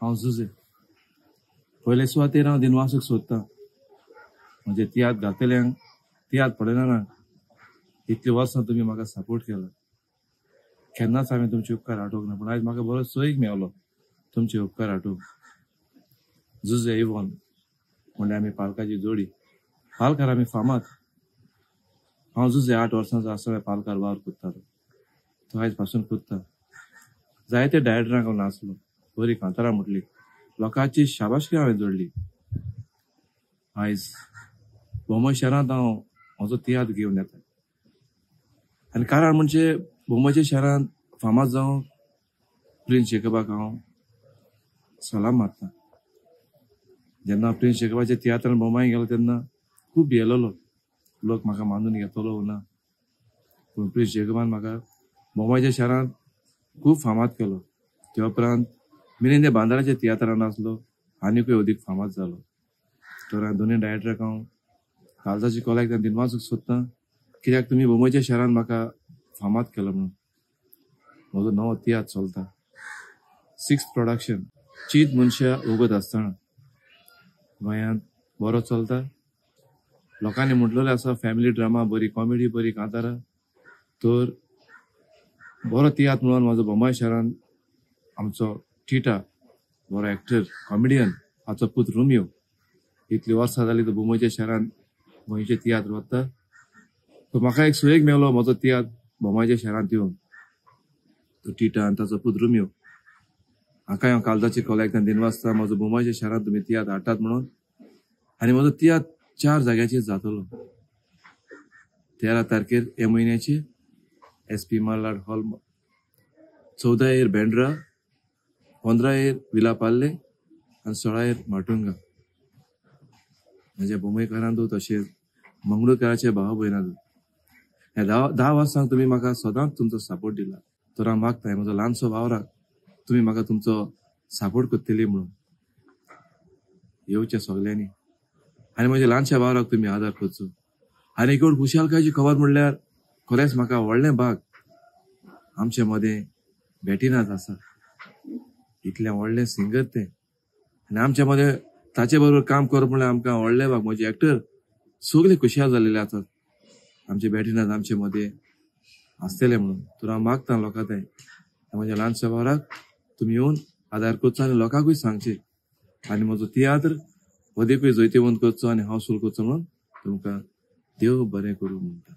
हांव झुजे पयले सुवातेर हांव दिनवासूक सोदतां म्हणजे तियात्र घातल्यांक तियात्र पडना इतली वर्सां तुमी म्हाका सपोर्ट केलो केन्नाच हांवें तुमचे उपकार आठोवंक ना पूण आयज म्हाका बरो सोयीक मेवलो तुमचे उपकार आठोवंक झुजे इवॉन म्हणजे आमी पालकाची जोडी पालकार आमी फामाद हांव झुजे 8 वर्सांचो आसतना पालकार वावर कोत्तालो तो आयज पासून कोत्ता जायते डायरेक्टरांक हांव नाचलो बरी कांतारां म्हटली लोकांची शाबासकी हांवें जोडली आयज बोमोय शहरांत हांव म्हजो तियात्र घेवन येता आनी कारण म्हणजे बोमोयच्या शहरांत फामाद जावं प्रिन्स जेकबाक हांव सलाम मारता जेन्ना प्रिन्स जेकबाच्या तियात्रान बोमाय गेलो तेन्ना खूब भियेलोलो लोक म्हाका मानून घेतलो ना पूण प्रिन्स जेकबान म्हाका बोमायच्या शहरांत खूब फामाद केलो ते उपरांत मिलिंदे बांदाराच्या तियात्रान नाचलो आनीकूय अदीक फामाद जालो तर हांवें दोनूय डायरेक्टराक हांव काळजाची कॉलेक दिनवासूक सोदतां कित्याक तुमी बोमोयच्या शहरान म्हाका फामाद केलो म्हणून म्हजो नवो तियात्र चलता 6th प्रोडक्शन चीत मनशां ओगत आसतना गोंयांत बरो चलता लोकांनी म्हटलेलें आसा फॅमिली ड्रामा बरी कॉमेडी बरी कांतारां तर बरो तियात्र म्हणून म्हाजो बोमाय शहरान आमचो टिटा बरो एक्टर कॉमेडियन हाचो पूत रोमियो इतली वर्सां जाली तो बोमोयच्या शहरान गोंयचें तियात्र वता तो म्हाका एक सोयेक मेवलो म्हजो तियात्र बोमायच्या शहरांत येवन तो टिटा आनी ताचो पूत रोमियो हाकाय हांव काळजाची कॉलेक दिनवासता म्हजो बोमायच्या शहरांत तुमी तियात्र हाडटात म्हणून आनी म्हजो तियात्र 4 जाग्याचेर जातलो 13 तारखेर हे म्हयन्याचे SP मालाड हॉल 14 बेंड्रा 15 विलापाल्ले आनी 16 माटुंगा म्हज्या बोमयकारांतू तशेंच मंगळूरकाराचे भाव भयणां ह्या 10 वर्सांक तुमी म्हाका सदांच तुमचो सपोर्ट दिला तर हांव मागतां म्हजो ल्हानसो वावराक तुमी म्हाका तुमचो सपोर्ट करतली म्हणून येवचे सगल्यांनी आनी म्हज्या ल्हानशा वावराक तुमी आदार करचो आनी एक खुशालकायची खबर म्हणल्यार खरेंच म्हाका व्हडलें भाग आमचे मदें बेटिनाथ आसा इतलें व्हडलें सिंगर तें आनी आमचे मदें ताचे बरोबर काम करप म्हणल्यार आमकां व्हडलें भाग म्हजे एक्टर सगळे खुशाल जाल्ले आसात आमचे बेटिनाथ आमचे मदें आसतले म्हणून तर हांव मागतां लोकां तें म्हज्या ल्हानशा वावराक तुमी येवन आदार करचो आनी लोकांकूय सांगचे आनी म्हजो तियात्र अदीकूय जैतिवंत करचो आनी हावसफूल करचो म्हणून तुमकां देव बरें करूं म्हणटा